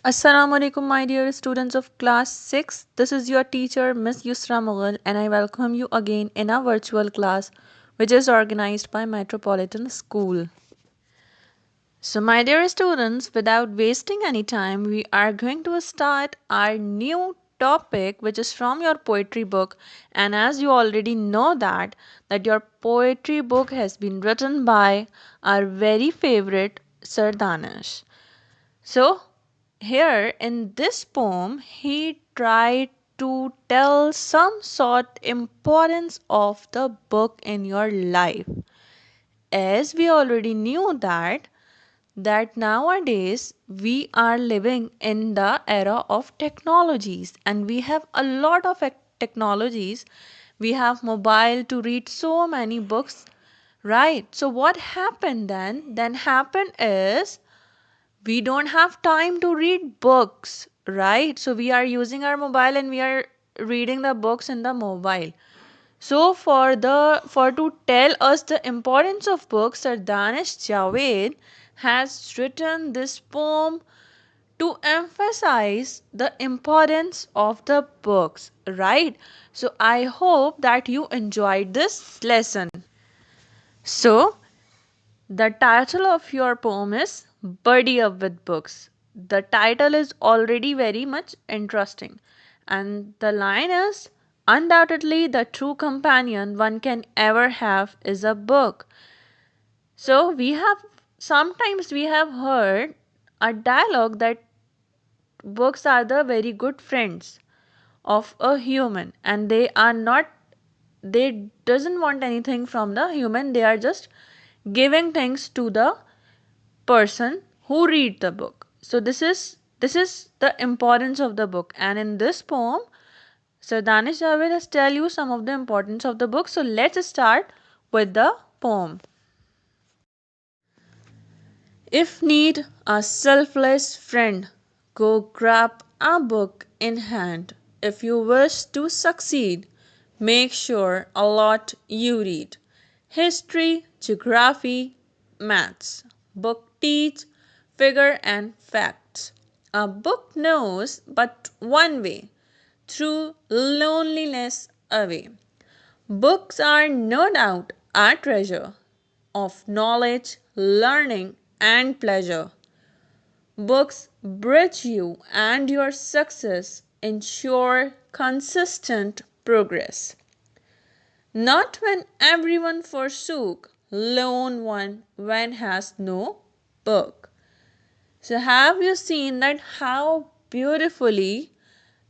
Assalamu alaikum, my dear students of class 6. This is your teacher, Miss Yusra Mughal, and I welcome you again in our virtual class, which is organized by Metropolitan School. So, my dear students, without wasting any time, we are going to start our new topic, which is from your poetry book. And as you already know that your poetry book has been written by our very favorite Sir Danish. So, here in this poem, he tried to tell some sort importance of the book in your life. As we already knew that nowadays we are living in the era of technologies and we have a lot of technologies. We have mobile to read so many books, right? So what happened then happened is we don't have time to read books, right? So we are using our mobile and we are reading the books in the mobile. So for to tell us the importance of books, Sir Danish Javed has written this poem to emphasize the importance of the books, right? So I hope that you enjoyed this lesson. So the title of your poem is Buddy Up with Books. The title is already very much interesting. And the line is Undoubtedly, the true companion one can ever have is a book. So, sometimes we have heard a dialogue that books are the very good friends of a human and they doesn't want anything from the human, they are just giving things to the person who read the book. So this is the importance of the book, and in this poem Sir Danish Javed has tell you some of the importance of the book. So let's start with the poem. If need a selfless friend, go grab a book in hand. If you wish to succeed, make sure a lot you read. History, geography, maths. Book teach figure and facts. A book knows but one way, through loneliness away. Books are no doubt a treasure of knowledge, learning, and pleasure. Books bridge you and your success, ensure consistent progress. Not when everyone forsook, lone one when has no book. So have you seen that how beautifully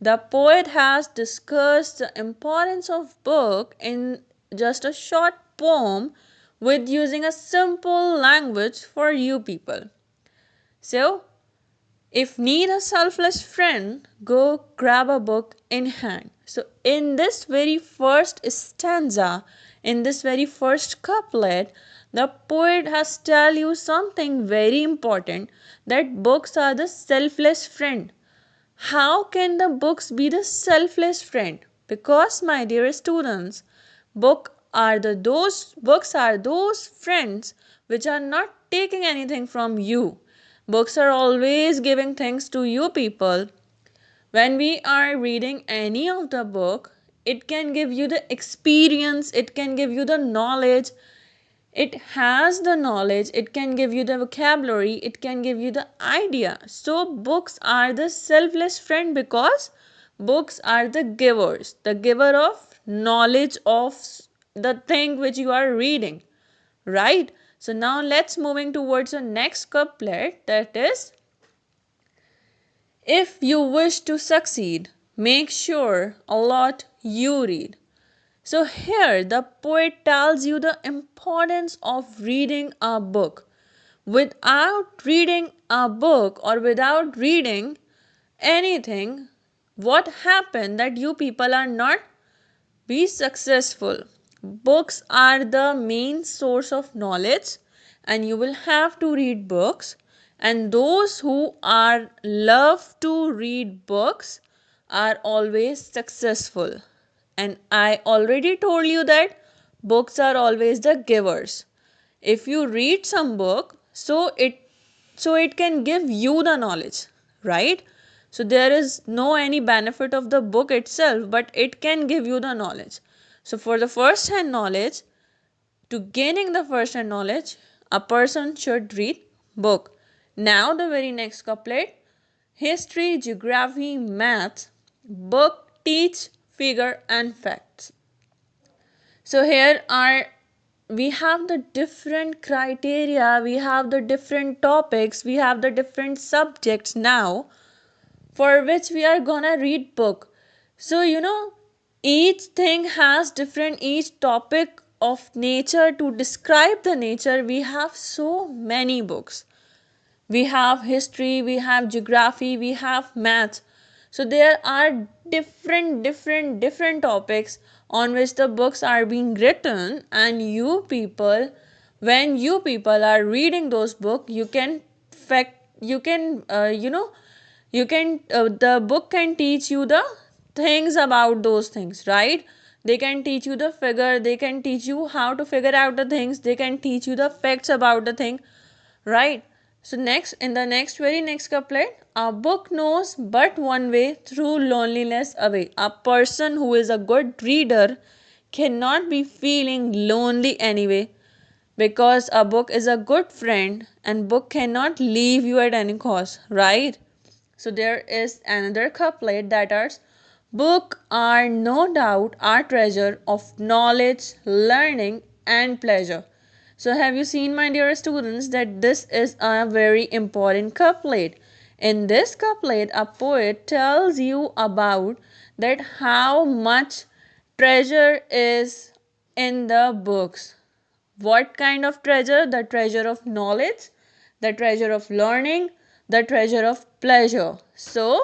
the poet has discussed the importance of book in just a short poem with using a simple language for you people. So, if need a selfless friend, go grab a book in hand. So, in this very first stanza, in this very first couplet, the poet has tell you something very important, that books are the selfless friend. How can the books be the selfless friend? Because, my dear students, books are those friends which are not taking anything from you. Books are always giving things to you people. When we are reading any of the book, it can give you the experience, it can give you the knowledge, it has the knowledge, it can give you the vocabulary, it can give you the idea. So books are the selfless friend because books are the givers, the giver of knowledge of the thing which you are reading, right? So now let's moving towards the next couplet, that is, if you wish to succeed, make sure a lot you read. So here the poet tells you the importance of reading a book. Without reading a book or without reading anything, what happened that you people are not be successful. Books are the main source of knowledge and you will have to read books, and those who are love to read books are always successful. And I already told you that books are always the givers. If you read some book, so it can give you the knowledge, right? So there is no any benefit of the book itself, but it can give you the knowledge. So for the first hand knowledge, to gaining the first hand knowledge, a person should read book. Now the very next couplet: history, geography, maths, book teach figure and facts. So here are, we have the different criteria, we have the different topics, we have the different subjects now for which we are gonna read book. So each thing has different, each topic of nature, to describe the nature we have so many books. We have history, we have geography, we have maths. So there are different topics on which the books are being written, and you people, when you people are reading those books, you can fact you can you can the book can teach you the things about those things, right? They can teach you the figure, they can teach you how to figure out the things, they can teach you the facts about the thing, right? So next, in the next very next couplet: a book knows but one way, through loneliness away. A person who is a good reader cannot be feeling lonely anyway, because a book is a good friend and book cannot leave you at any cost, right? So there is another couplet that is: book are no doubt our treasure of knowledge, learning and pleasure. So have you seen, my dear students, that this is a very important couplet? In this couplet, a poet tells you about that how much treasure is in the books. What kind of treasure? The treasure of knowledge, the treasure of learning, the treasure of pleasure. So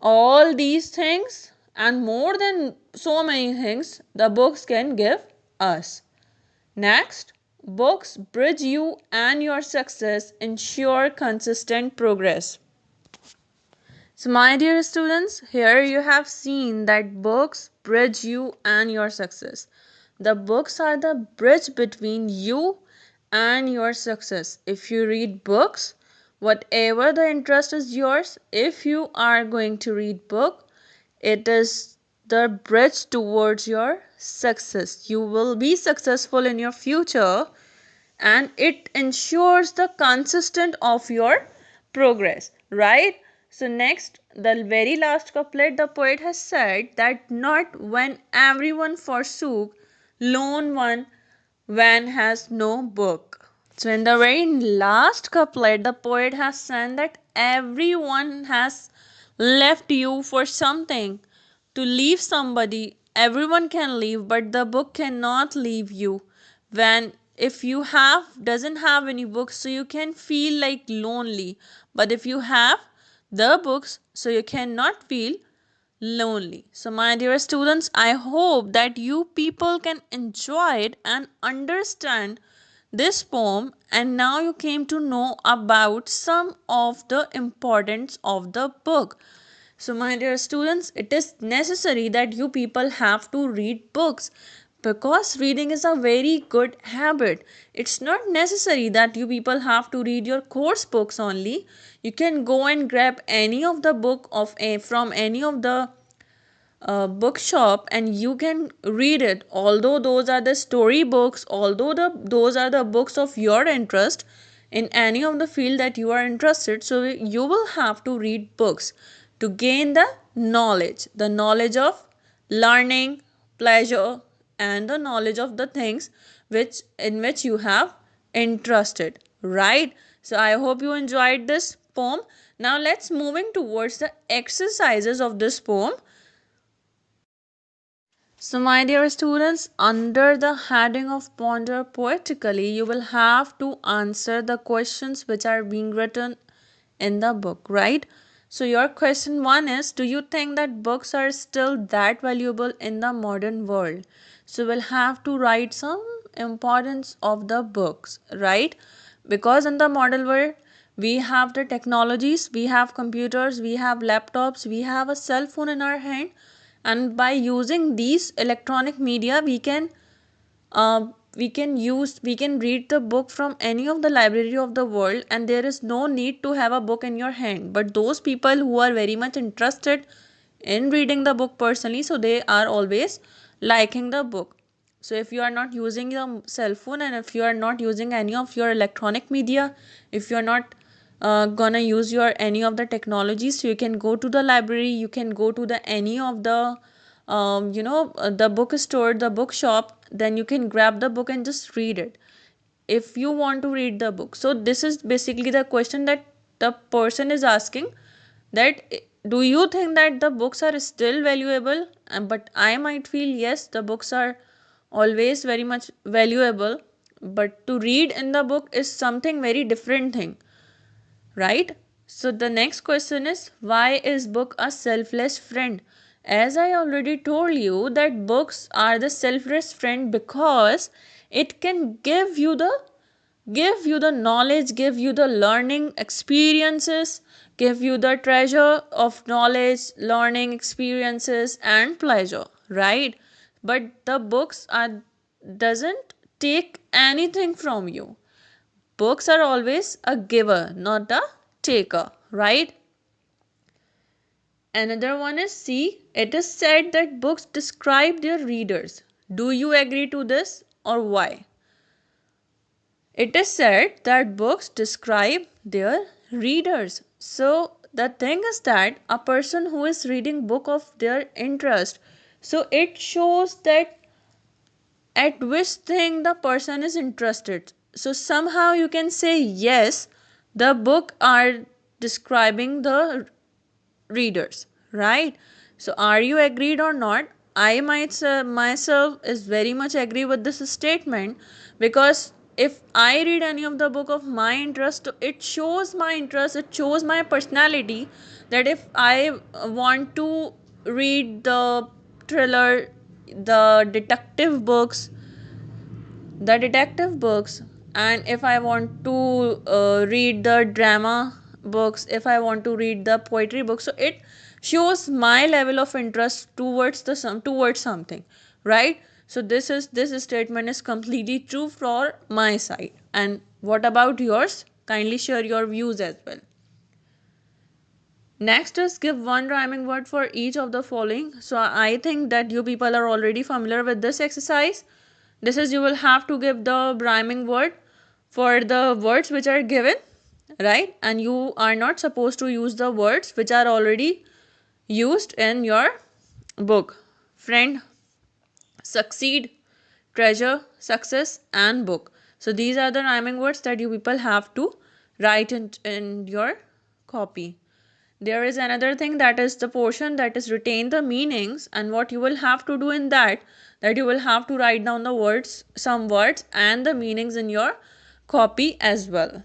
all these things and more than so many things the books can give us. Next, books bridge you and your success, ensure consistent progress. So, my dear students, here you have seen that books bridge you and your success. The books are the bridge between you and your success. If you read books, whatever the interest is yours, if you are going to read book, it is the bridge towards your success. You will be successful in your future, and it ensures the consistent of your progress, right? So next, the very last couplet, the poet has said that not when everyone forsook, lone one when has no book. So in the very last couplet, the poet has said that everyone has left you for something. To leave somebody, everyone can leave, but the book cannot leave you. When if you have doesn't have any books, so you can feel like lonely. But if you have the books, so you cannot feel lonely. So, my dear students, I hope that you people can enjoy it and understand this poem, and now you came to know about some of the importance of the book. So, my dear students, it is necessary that you people have to read books, because reading is a very good habit. It's not necessary that you people have to read your course books only. You can go and grab any of the book of a from any of the bookshop, and you can read it. Although those are the story books, although those are the books of your interest in any of the field that you are interested, so you will have to read books to gain the knowledge of learning, pleasure, and the knowledge of the things which you have interested, right? So I hope you enjoyed this poem. Now let's moving towards the exercises of this poem. So, my dear students, under the heading of Ponder Poetically, you will have to answer the questions which are being written in the book, right? So, your question one is: do you think that books are still that valuable in the modern world? So, we'll have to write some importance of the books, right? Because in the modern world, we have the technologies, we have computers, we have laptops, we have a cell phone in our hand, and by using these electronic media we can we can read the book from any of the library of the world, and there is no need to have a book in your hand. But those people who are very much interested in reading the book personally, so they are always liking the book. So if you are not using your cell phone, and if you are not using any of your electronic media, if you are not gonna use your any of the technologies, so you can go to the library, you can go to the any of the the bookstore, the bookshop, then you can grab the book and just read it if you want to read the book. So this is basically the question that the person is asking, that do you think that the books are still valuable? But I might feel yes, the books are always very much valuable, but to read in the book is something very different thing, right? So the next question is, why is book a selfless friend? As I already told you that books are the selfless friend because it can give you the knowledge, give you the learning experiences, give you the treasure of knowledge, learning experiences and pleasure, right? But the books are doesn't take anything from you. Books are always a giver, not a taker, right? Another one is C. It is said that books describe their readers. Do you agree to this, or why? It is said that books describe their readers. So the thing is that a person who is reading book of their interest, so it shows that at which thing the person is interested. So somehow you can say yes, the book are describing the readers, right? So are you agreed or not? I might say myself is very much agree with this statement, because if I read any of the book of my interest, it shows my interest, it shows my personality, that if I want to read the thriller, the detective books, and if I want to read the drama books, if I want to read the poetry books, so it shows my level of interest towards towards something, right? So this statement is completely true for my side. And what about yours? Kindly share your views as well. Next is give one rhyming word for each of the following. So I think that you people are already familiar with this exercise. This is, you will have to give the rhyming word for the words which are given, right? And you are not supposed to use the words which are already used in your book. Friend, succeed, treasure, success, and book. So these are the rhyming words that you people have to write in your copy. There is another thing, that is the portion that is retain the meanings, and what you will have to do in that you will have to write down the words, some words and the meanings in your copy as well.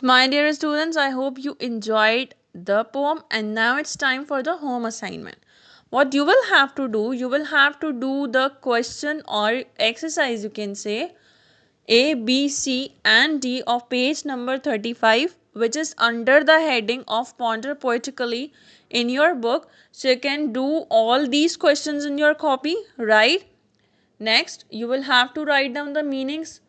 My dear students, I hope you enjoyed the poem, and now it's time for the home assignment. What you will have to do, you will have to do the question or exercise, you can say, A, B, C, and D of page number 35, which is under the heading of Ponder Poetically in your book. So you can do all these questions in your copy, right? Next, you will have to write down the meanings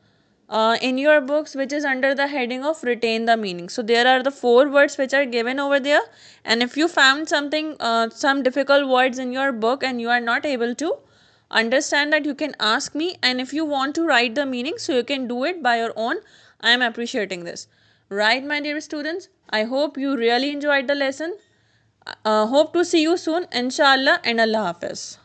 in your books, which is under the heading of retain the meaning. So there are the four words which are given over there, and if you found something, some difficult words in your book and you are not able to understand that, you can ask me, and if you want to write the meaning, so you can do it by your own. I am appreciating this, right, my dear students? I hope you really enjoyed the lesson. Hope to see you soon, inshallah, and Allah Hafiz.